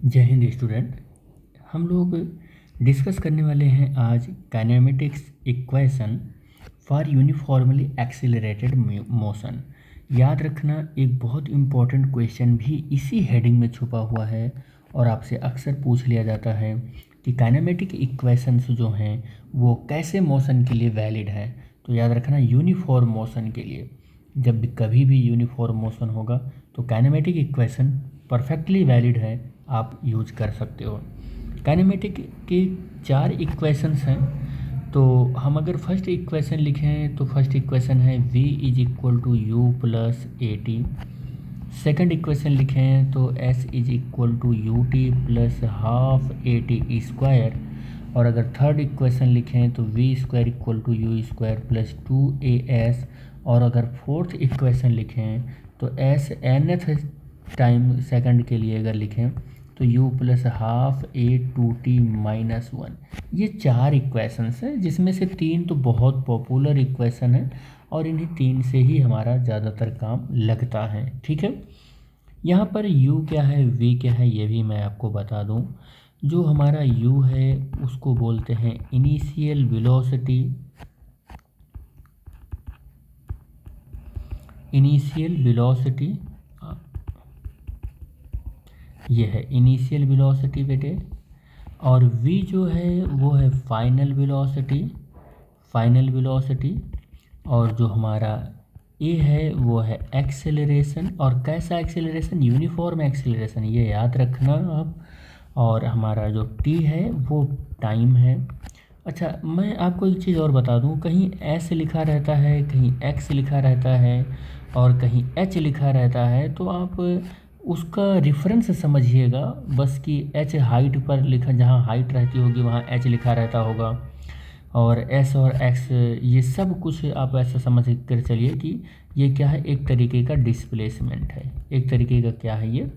जय हिंद स्टूडेंट। हम लोग डिस्कस करने वाले हैं आज kinematics equation for uniformly accelerated motion. याद रखना, एक बहुत इम्पोर्टेंट क्वेश्चन भी इसी हेडिंग में छुपा हुआ है और आपसे अक्सर पूछ लिया जाता है कि काइनेमेटिक इक्वेशंस जो हैं वो कैसे मोशन के लिए वैलिड है। तो याद रखना, यूनिफॉर्म मोशन के लिए जब भी कभी भी यूनिफॉर्म मोशन होगा तो काइनेमेटिक इक्वेशन परफेक्टली वैलिड है, आप यूज कर सकते हो। काइनेमेटिक के 4 इक्वेशंस हैं। तो हम अगर फर्स्ट इक्वेशन लिखें तो फर्स्ट इक्वेशन है v is equal to u plus a t. Second equation लिखें तो s is equal to u t plus half a t square. और अगर थर्ड इक्वेशन लिखें तो v square equal to u square plus 2as। और अगर fourth equation लिखें तो s nth टाइम सेकंड के लिए अगर लिखें तो u plus half a two t minus 1। ये 4 इक्वेशंस हैं जिसमें से 3 तो बहुत पॉपुलर इक्वेशन है और इन्हीं 3 से ही हमारा ज़्यादातर काम लगता है। ठीक है, यहाँ पर u क्या है v क्या है ये भी मैं आपको बता दूँ। जो हमारा u है उसको बोलते हैं इनिशियल वेलोसिटी। इनिशियल वेलोसिटी ये है इनिशियल वेलोसिटी बेटे। और v जो है वो है फाइनल वेलोसिटी। Final velocity. और जो हमारा a है वो है एक्सेलरेशन। और कैसा एक्सेलरेशन? यूनिफॉर्म एक्सेलरेशन, ये याद रखना आप। और हमारा जो t है वो टाइम है। अच्छा, मैं आपको एक चीज़ और बता दूं, कहीं s लिखा रहता है, कहीं x लिखा रहता है और कहीं h लिखा रहता है, तो आप उसका रेफरेंस समझिएगा बस कि h हाइट पर लिखा, जहाँ हाइट रहती होगी वहाँ h लिखा रहता होगा। और s और x ये सब कुछ आप ऐसा समझ कर चलिए कि ये क्या है, एक तरीके का डिस्प्लेसमेंट है। एक तरीके का क्या है, ये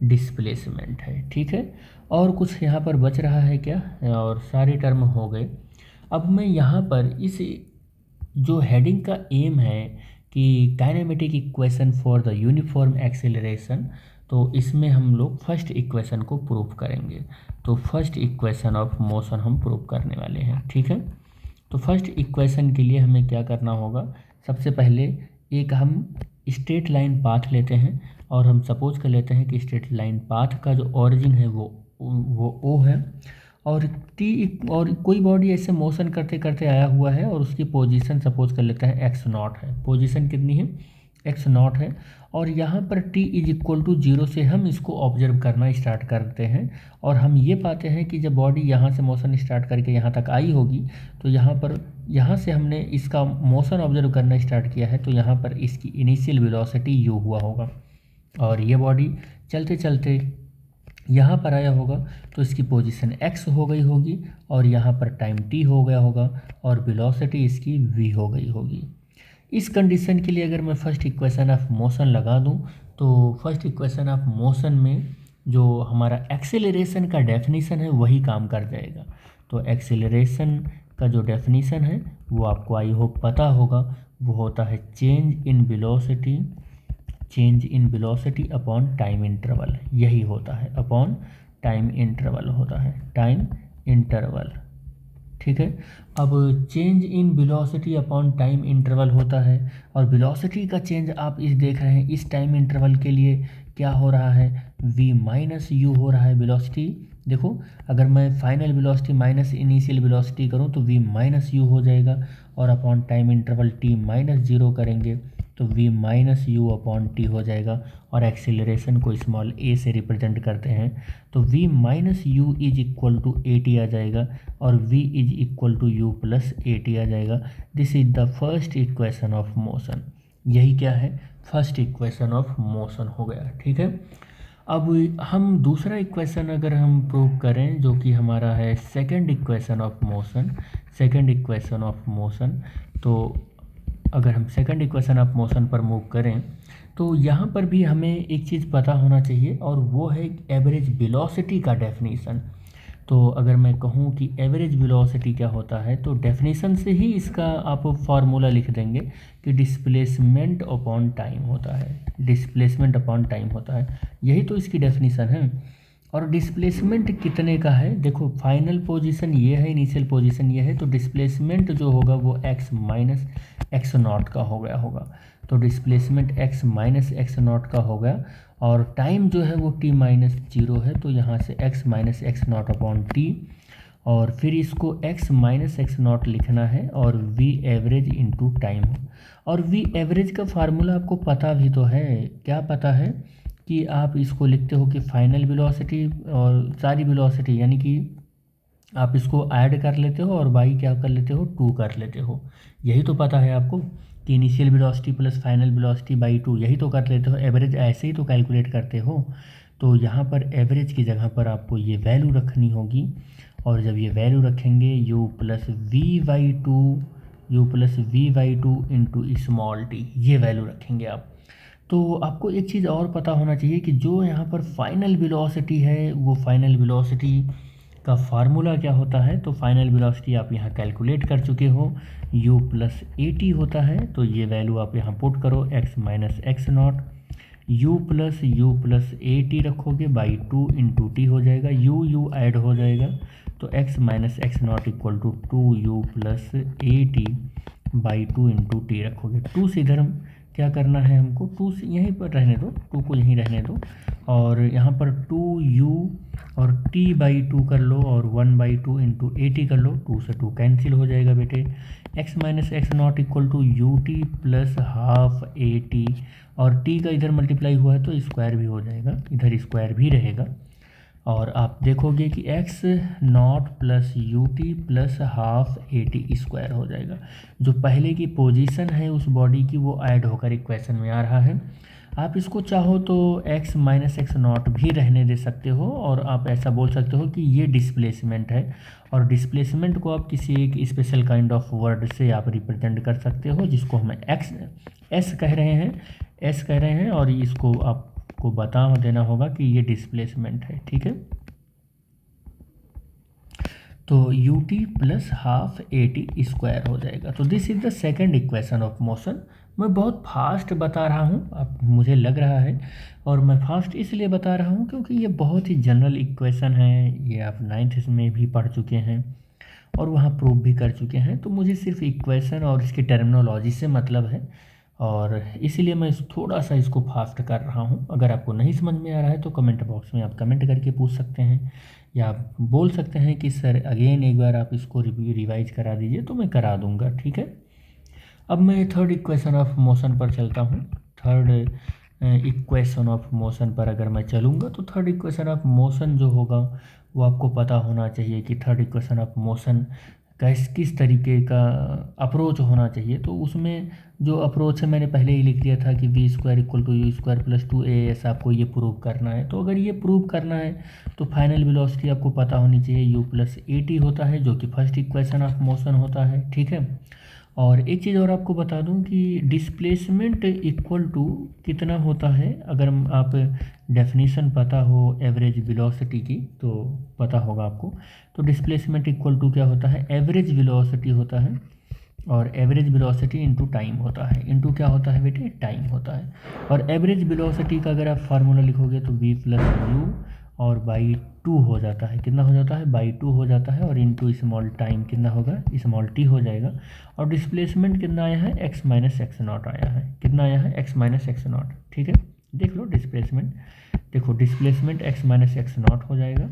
डिस्प्लेसमेंट है। ठीक है, और कुछ यहाँ पर बच रहा है क्या? और सारे टर्म हो गए। अब मैं यहाँ पर इस जो हेडिंग का एम है कि kinematic equation for the uniform acceleration, तो इसमें हम लोग फर्स्ट इक्वेशन को प्रूव करेंगे। तो फर्स्ट इक्वेशन ऑफ मोशन हम प्रूव करने वाले हैं। ठीक है, तो फर्स्ट इक्वेशन के लिए हमें क्या करना होगा? सबसे पहले एक हम स्ट्रेट लाइन पाथ लेते हैं और हम सपोज कर लेते हैं कि स्ट्रेट लाइन पाथ का जो ओरिजिन है वो ओ है और टी, और कोई बॉडी ऐसे मोशन करते करते आया हुआ है और उसकी पोजीशन सपोज कर लेते हैं एक्स नॉट है। पोजीशन कितनी है? एक्स नॉट है। और यहाँ पर t इज इक्वल टू 0 से हम इसको ऑब्जर्व करना स्टार्ट करते हैं और हम ये पाते हैं कि जब बॉडी यहाँ से मोशन स्टार्ट करके यहाँ तक आई होगी तो यहाँ से हमने इसका मोशन ऑब्जर्व करना स्टार्ट किया है, तो यहाँ पर इसकी इनिशियल वेलोसिटी u हुआ होगा। और ये बॉडी चलते चलते यहाँ पर आया होगा तो इसकी पोजीशन x हो गई होगी और यहाँ पर टाइम t हो गया होगा और वेलोसिटी इसकी v हो गई होगी। इस कंडीशन के लिए अगर मैं फर्स्ट इक्वेशन ऑफ मोशन लगा दूं तो फर्स्ट इक्वेशन ऑफ मोशन में जो हमारा एक्सेलरेशन का डेफिनीशन है वही काम कर जाएगा। तो एक्सेलरेशन का जो डेफिनीशन है वो आपको आई होप पता होगा, वो होता है change in velocity. Change in velocity upon time interval, यही होता है, अपॉन टाइम इंटरवल होता है, टाइम इंटरवल। ठीक है, अब change in velocity upon time interval होता है और वेलोसिटी का चेंज आप इस देख रहे हैं इस टाइम इंटरवल के लिए क्या हो रहा है, v माइनस यू हो रहा है वेलोसिटी। देखो, अगर मैं final velocity minus initial velocity करूं तो v माइनस यू हो जाएगा और upon time interval t minus 0 करेंगे तो v minus you upon T हो जाएगा। और एक्सीलरेशन को स्मॉल a से रिप्रेजेंट करते हैं तो v minus u is equal to a t आ जाएगा और v is equal to u plus a t आ जाएगा। This is the first equation of motion. यही क्या है? फर्स्ट इक्वेशन ऑफ मोशन हो गया। ठीक है, अब हम दूसरा इक्वेशन अगर हम प्रूव करें जो कि हमारा है second equation of motion. Second equation of motion, तो अगर हम सेकंड इक्वेशन ऑफ मोशन पर मूव करें तो यहाँ पर भी हमें एक चीज़ पता होना चाहिए और वो है एवरेज वेलोसिटी का डेफिनीशन। तो अगर मैं कहूँ कि एवरेज वेलोसिटी क्या होता है तो डेफिनेशन से ही इसका आप फार्मूला लिख देंगे कि डिस्प्लेसमेंट अपॉन टाइम होता है। डिस्प्लेसमेंट अपॉन टाइम होता है, यही तो इसकी डेफिनेशन है। और डिस्प्लेसमेंट कितने का है, देखो फाइनल पोजीशन ये है, इनिशियल पोजीशन ये है, तो डिस्प्लेसमेंट जो होगा वो x माइनस एक्स नॉट का हो गया होगा। तो displacement x minus x not का हो गया, और टाइम जो है वो t माइनस जीरो है, तो यहाँ से x minus x not upon t, और फिर इसको x माइनस एक्स नॉट लिखना है, और v एवरेज इंटू टाइम। और v एवरेज का फार्मूला आपको पता भी तो है, क्या पता है कि आप इसको लिखते हो कि फाइनल वेलोसिटी और सारी वेलोसिटी, यानी कि आप इसको ऐड कर लेते हो और बाई क्या कर लेते हो, 2 कर लेते हो। यही तो पता है आपको कि initial velocity plus final velocity by 2, यही तो कर लेते हो। एवरेज ऐसे ही तो कैलकुलेट करते हो। तो यहाँ पर एवरेज की जगह पर आपको ये वैल्यू रखनी होगी, और जब ये वैल्यू रखेंगे u plus v by two, u plus v by two into small t, ये वैल्यू रखेंगे आप। तो आपको एक चीज़ और पता होना चाहिए कि जो यहाँ पर फाइनल वेलोसिटी है, वो फाइनल वेलोसिटी का फार्मूला क्या होता है। तो फाइनल वेलोसिटी आप यहाँ कैलकुलेट कर चुके हो, u प्लस ए टी होता है। तो ये वैल्यू आप यहाँ पुट करो, x minus x not, u plus a t रखोगे बाई 2 इंटू टी हो जाएगा, u ऐड हो जाएगा, तो x minus x not equal to 2u plus a t by 2 into t रखोगे। 2 से इधर हम क्या करना है, हमको 2 से यहीं पर रहने दो, 2 को यहीं रहने दो, और यहाँ पर 2u और t बाई 2 कर लो, और 1 बाई 2 इंटू ए टी कर लो, 2 से 2 कैंसिल हो जाएगा बेटे। x minus x not equal to u t plus half a t, और t का इधर मल्टीप्लाई हुआ है तो स्क्वायर भी हो जाएगा, इधर स्क्वायर भी रहेगा, और आप देखोगे कि x not plus you t plus half a t square हो जाएगा। जो पहले की पोजीशन है उस बॉडी की, वो ऐड होकर इक्वेशन में आ रहा है। आप इसको चाहो तो x माइनस एक्स नॉट भी रहने दे सकते हो, और आप ऐसा बोल सकते हो कि ये डिस्प्लेसमेंट है, और डिस्प्लेसमेंट को आप किसी एक स्पेशल काइंड ऑफ वर्ड से आप रिप्रेजेंट कर सकते हो, जिसको हम एस कह रहे हैं, और इसको आपको बता देना होगा कि ये डिस्प्लेसमेंट है, ठीक है। तो you t plus half a t square हो जाएगा। तो this is the second equation of motion. मैं बहुत फास्ट बता रहा हूँ, अब मुझे लग रहा है, और मैं फास्ट इसलिए बता रहा हूँ क्योंकि ये बहुत ही जनरल इक्वेशन है, ये आप 9th में भी पढ़ चुके हैं और वहाँ प्रूव भी कर चुके हैं। तो मुझे सिर्फ इक्वेशन और इसकी टर्मिनोलॉजी से मतलब है, और इसीलिए मैं थोड़ा सा इसको फास्ट कर रहा हूँ। अगर आपको नहीं समझ में आ रहा है तो कमेंट बॉक्स में आप कमेंट करके पूछ सकते हैं, या आप बोल सकते हैं कि सर अगेन एक बार आप इसको रिवाइज करा दीजिए, तो मैं करा दूंगा, ठीक है। अब मैं थर्ड इक्वेशन ऑफ मोशन पर चलता हूँ। थर्ड इक्वेशन ऑफ मोशन पर अगर मैं चलूँगा तो थर्ड इक्वेशन ऑफ मोशन जो होगा वो आपको पता होना चाहिए कि थर्ड इक्वेशन ऑफ मोशन किस तरीके का अप्रोच होना चाहिए। तो उसमें जो अप्रोच है मैंने पहले ही लिख दिया था कि v square equal to u square plus 2as आपको ये प्रूव करना है। तो अगर ये प्रूव करना है तो फाइनल वेलोसिटी आपको पता होनी चाहिए, यू प्लस ए टी होता है, जो कि फर्स्ट इक्वेशन ऑफ मोशन होता है, ठीक है। और एक चीज़ और आपको बता दूं कि डिस्प्लेसमेंट इक्वल टू कितना होता है, अगर आप डेफिनेशन पता हो एवरेज वेलोसिटी की तो पता होगा आपको। तो डिस्प्लेसमेंट इक्वल टू क्या होता है, एवरेज वेलोसिटी होता है, और एवरेज वेलोसिटी इंटू टाइम होता है। इंटू क्या होता है बेटे, टाइम होता है। और एवरेज वेलोसिटी का अगर आप फार्मूला लिखोगे तो v प्लस यू और बाई 2 हो जाता है, कितना हो जाता है, बाई 2 हो जाता है, और इंटू स्मॉल टाइम कितना होगा, स्मॉल टी हो जाएगा। और डिस्प्लेसमेंट कितना आया है, x माइनस एक्स नॉट आया है, कितना आया है, x माइनस एक्स नॉट, ठीक है। देख लो डिस्प्लेसमेंट, देखो displacement x minus x not हो जाएगा,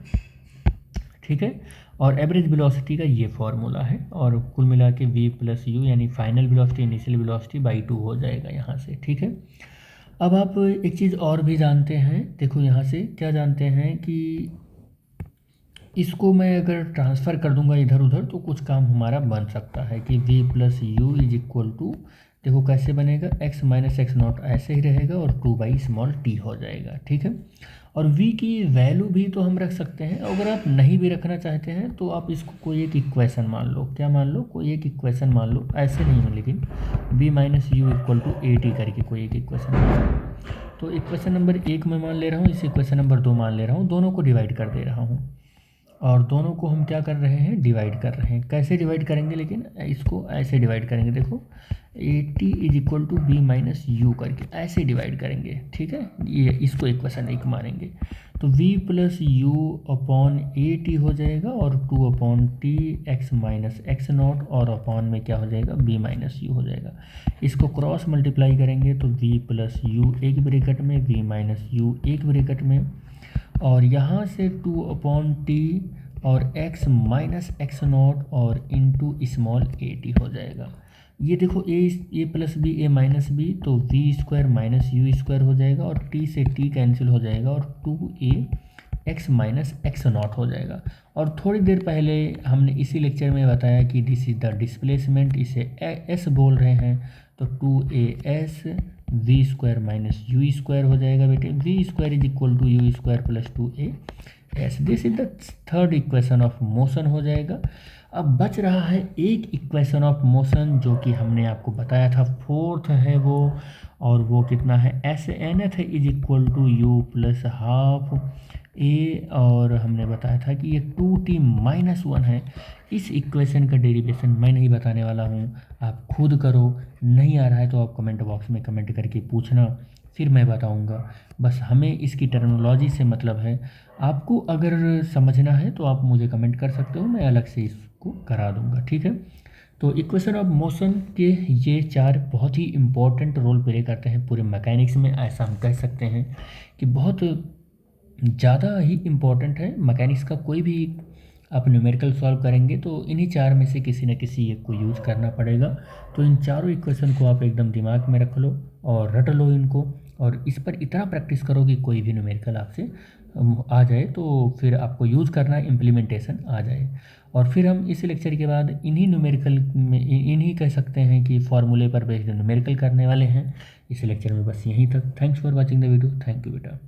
ठीक है। और एवरेज वेलोसिटी का ये फार्मूला है, और कुल मिला के v प्लस यू यानी final velocity initial velocity by 2 हो जाएगा यहाँ से, ठीक है। अब आप एक चीज़ और भी जानते हैं, देखो यहाँ से क्या जानते हैं कि इसको मैं अगर ट्रांसफ़र कर दूंगा इधर उधर तो कुछ काम हमारा बन सकता है कि v plus u is equal to, देखो कैसे बनेगा, x माइनस एक्स नॉट ऐसे ही रहेगा और 2 बाई स्मॉल टी हो जाएगा, ठीक है। और v की वैल्यू भी तो हम रख सकते हैं, अगर आप नहीं भी रखना चाहते हैं तो आप इसको कोई एक इक्वेशन मान लो, क्या मान लो, कोई एक इक्वेशन मान लो, ऐसे नहीं हो लेकिन v minus u equal to a t करके कोई एक इक्वेशन मान लो। तो इक्वेशन नंबर 1 मैं मान ले रहा हूँ, इस इक्वेशन नंबर 2 मान ले रहा हूँ, दोनों को डिवाइड कर दे रहा हूँ। और दोनों को हम क्या कर रहे हैं, डिवाइड कर रहे हैं। कैसे डिवाइड करेंगे, लेकिन इसको ऐसे डिवाइड करेंगे, देखो 80 is equal to v minus u करके ऐसे डिवाइड करेंगे, ठीक है। ये इसको इक्वेशन 1 मानेंगे, तो v plus you upon A t हो जाएगा और 2 upon T x minus x not और अपॉन में क्या हो जाएगा, b माइनस यू हो जाएगा। इसको क्रॉस मल्टीप्लाई करेंगे तो v प्लस यू एक ब्रैकेट में, v माइनस यू एक ब्रैकेट में, और यहाँ से 2 अपॉन टी और x माइनस एक्स नॉट और इंटू स्मॉल ए टी हो जाएगा। ये देखो a plus b a minus b, तो v square minus u square हो जाएगा और टी से टी कैंसिल हो जाएगा और 2a x minus x not हो जाएगा। और थोड़ी देर पहले हमने इसी लेक्चर में बताया कि दिस इज द डिस्प्लेसमेंट, इसे एस बोल रहे हैं, तो 2as v square minus u square हो जाएगा बेटे। V square is equal to u square plus 2as, this is the third equation of motion हो जाएगा। अब बच रहा है एक इक्वेशन ऑफ मोशन जो कि हमने आपको बताया था, फोर्थ है वो, और वो कितना है, S n th is equal to u plus half a, और हमने बताया था कि ये 2t माइनस 1 है। इस इक्वेशन का डेरिवेशन मैं नहीं बताने वाला हूँ, आप खुद करो। नहीं आ रहा है तो आप कमेंट बॉक्स में कमेंट करके पूछना, फिर मैं बताऊँगा। बस हमें इसकी टर्मिनोलॉजी से मतलब है। आपको अगर समझना है तो आप मुझे कमेंट कर सकते हो, मैं अलग से इसको करा दूँगा, ठीक है। तो इक्वेशन ऑफ मोशन के ये 4 बहुत ही इम्पोर्टेंट रोल प्ले करते हैं पूरे मैकेनिक्स में, ऐसा हम कह सकते हैं कि बहुत ज़्यादा ही इम्पोर्टेंट है। मैकेनिक्स का कोई भी आप न्यूमेरिकल सॉल्व करेंगे तो इन्हीं 4 में से किसी न किसी एक को यूज़ करना पड़ेगा। तो इन चारों इक्वेशन को आप एकदम दिमाग में रख लो और रट लो इनको, और इस पर इतना प्रैक्टिस करो कि कोई भी न्यूमेरिकल आपसे आ जाए तो फिर आपको यूज़ करना, इम्प्लीमेंटेशन आ जाए। और फिर हम इस लेक्चर के बाद इन्हीं न्यूमेरिकल में, इन्हीं कह सकते हैं कि फॉर्मूले पर बेस्ड न्यूमेरिकल करने वाले हैं इस लेक्चर में। बस यहीं तक। Thanks for watching the video. Thank you बेटा।